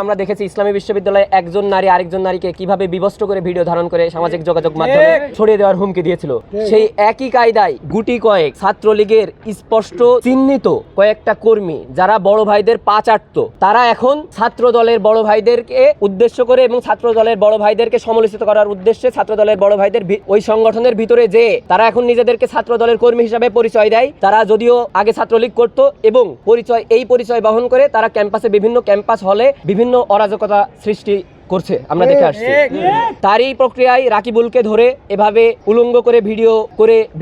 আমরা দেখেছি ইসলামী বিশ্ববিদ্যালয়ে একজন নারী আরেকজন নারীকে কিভাবে বিবস্ত্র করে ভিডিও ধারণ করে সামাজিক যোগাযোগ মাধ্যমে ছড়িয়ে দেওয়ার হুমকি দিয়েছিল। সেই একই কায়দায় গুটি কয়েক ছাত্রলীগের স্পষ্ট চিহ্নিত কয়েকটা কর্মী যারা বড় ভাইদের পা চাটতো, তারা এখন ছাত্র দলের বড় ভাইদেরকে উদ্দেশ্য করে এবং ছাত্র দলের বড় ভাইদেরকে সমালোচিত করার উদ্দেশ্যে ছাত্র দলের বড় ভাইদের ওই সংগঠনের ভিতরে যে তারা এখন নিজেদেরকে ছাত্র দলের কর্মী হিসাবে পরিচয় দেয়। তারা যদিও আগে ছাত্রলীগ করতো এবং এই পরিচয় বহন করে তারা ক্যাম্পাসে বিভিন্ন ক্যাম্পাস হলে বিভিন্ন অরাজকতা সৃষ্টি করছে, আমরা দেখে আসছি। তারই প্রক্রিয়ায় রাকিবুলকে ধরে এভাবে উলঙ্গ করে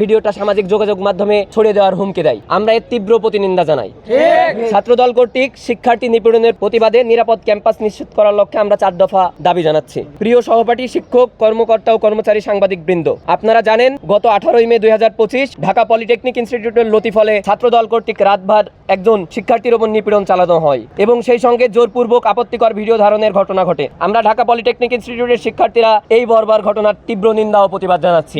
ভিডিওটা সামাজিক যোগাযোগ মাধ্যমে ছড়িয়ে দেওয়ার হুমকি দেয়। আমরা এর তীব্র প্রতিনিন্দা জানাই। ছাত্রদল কর্তৃক শিক্ষার্থী নিপীড়নের প্রতিবাদে নিরাপদ ক্যাম্পাস নিশ্চিত করার লক্ষ্যে আমরা 4 দফা দাবি জানাচ্ছি। প্রিয় সহপাঠী, শিক্ষক, কর্মকর্তা ও কর্মচারী, সাংবাদিক বৃন্দ, আপনারা জানেন গত 18 মে 2025 ঢাকা পলিটেকনিক ইনস্টিটিউটের লতিফলে ছাত্রদল কর্তৃক রাতভর একজন শিক্ষার্থীর উপর নিপীড়ন চালানো হয় এবং সেই সঙ্গে জোরপূর্বক আপত্তিকর ভিডিও ধারণের ঘটনা ঘটে। আমরা ঢাকা পলিটেকনিক ইনস্টিটিউটের শিক্ষার্থীরা এই বর্বর ঘটনার তীব্র নিন্দা ও প্রতিবাদ জানাচ্ছি।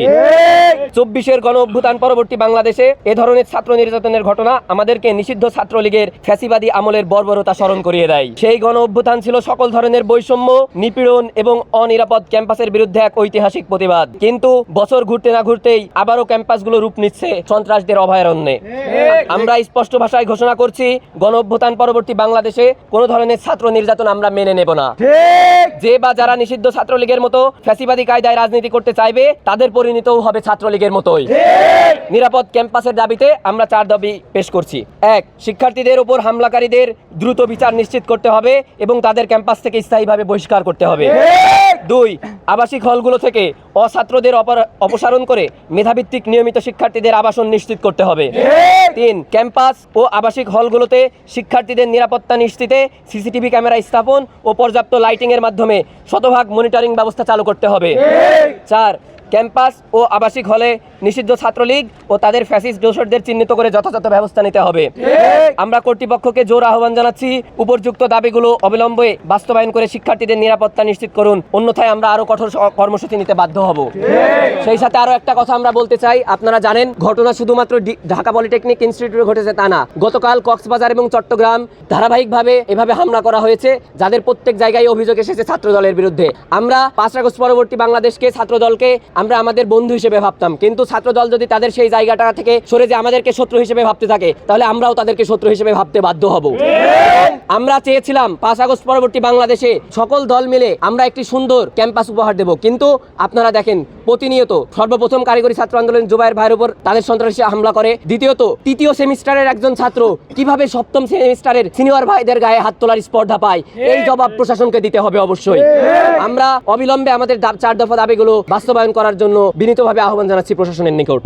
24-এর গণ অভ্যুত্থান পরবর্তী বাংলাদেশে এ ধরনের ছাত্র নির্যাতনের ঘটনা আমাদেরকে নিষিদ্ধ ছাত্রলীগের ফ্যাসিবাদী আমলের বর্বরতা স্মরণ করিয়ে দেয়। সেই গণ অভ্যুত্থান ছিল সকল ধরনের বৈষম্য, নিপীড়ন এবং অনিরাপদ ক্যাম্পাসের বিরুদ্ধে এক ঐতিহাসিক প্রতিবাদ। কিন্তু বছর ঘুরতে না ঘুরতেই আবারও ক্যাম্পাসগুলো রূপ নিচ্ছে সন্ত্রাসীদের অভয়ারণ্যে। আমরা স্পষ্ট ভাষায় ঘোষণা করছি, গণ অভ্যুত্থান পরবর্তী বাংলাদেশে কোনো ধরনের ছাত্র নির্যাতন আমরা মেনে নেব না। যে বা যারা নিষিদ্ধ ছাত্রলীগের মতো ফ্যাসিবাদী কায়দায় রাজনীতি করতে চাইবে তাদের পরিণতও হবে ছাত্রলীগের মতোই। নিরাপদ ক্যাম্পাসের দাবিতে আমরা 4 দাবি পেশ করছি। 1. শিক্ষার্থীদের উপর হামলাকারীদের দ্রুত বিচার নিশ্চিত করতে হবে এবং তাদের ক্যাম্পাস থেকে স্থায়ীভাবে বহিষ্কার করতে হবে। 2. আবাসিক হলগুলো থেকে অছাত্রদের অপসারণ করে মেধাভিত্তিক নিয়মিত শিক্ষার্থীদের আবাসন নিশ্চিত করতে হবে। 3. ক্যাম্পাস ও আবাসিক হলগুলোতে শিক্ষার্থীদের নিরাপত্তা নিশ্চিতে সিসিটিভি ক্যামেরা স্থাপন ও পর্যাপ্ত লাইটিং এর মাধ্যমে শতভাগ মনিটরিং ব্যবস্থা চালু করতে হবে। 4. ক্যাম্পাস ও আবাসিক হলে নিষিদ্ধ ছাত্রলীগ ও তাদের ফ্যাসিস্ট দোসরদের চিহ্নিত করে যথাযথ ব্যবস্থা নিতে হবে। আমরা কর্তৃপক্ষকে জোর আহ্বান জানাচ্ছি, উপযুক্ত দাবিগুলো অবিলম্বে বাস্তবায়ন করে শিক্ষার্থীদের নিরাপত্তা নিশ্চিত করুন, অন্যথায় আমরা আরো কঠোর কর্মসূচি নিতে বাধ্য হব। সেই সাথে আরো একটা কথা আমরা বলতে চাই, আপনারা জানেন ঘটনা শুধুমাত্র ঢাকা পলিটেকনিক ইনস্টিটিউটে ঘটেছে তা না। গতকাল কক্সবাজার এবং চট্টগ্রাম ধারাবাহিকভাবে এভাবে হামলা করা হয়েছে, যাদের প্রত্যেক জায়গায় অভিযোগ এসেছে ছাত্র দলের বিরুদ্ধে। আমরা 5 আগস্ট পরবর্তী বাংলাদেশকে ছাত্র দলকে আমরা আমাদের বন্ধু হিসেবে ভাবতাম, কিন্তু ছাত্রদল যদি তাদের সেই জায়গাটা থেকে সরে যে আমাদেরকে শত্রু হিসেবে ভাবতে থাকে, তাহলে আমরাও তাদেরকে শত্রু হিসেবে ভাবতে বাধ্য হব। আমরা চেয়েছিলাম 5 আগস্ট পরবর্তী বাংলাদেশে সকল দল মিলে আমরা একটি সুন্দর ক্যাম্পাস উপহার দেব, কিন্তু আপনারা দেখেন প্রতিনিয়ত সর্বপ্রথম কারিগরি ছাত্র আন্দোলন জুবায়ের ভাইয়ের উপর তাদের সন্ত্রাসী হামলা করে, দ্বিতীয়ত 3য় সেমিস্টারের একজন ছাত্র কিভাবে 7ম সেমিস্টারের সিনিয়র ভাইদের গায়ে হাত তোলার স্পর্ধা পায়, এই জবাব প্রশাসনকে দিতে হবে অবশ্যই। আমরা অবিলম্বে আমাদের 4 দফা দাবিগুলো বাস্তবায়ন করার জন্য বিনীতভাবে আহ্বান জানাচ্ছি প্রশাসনের নিকট।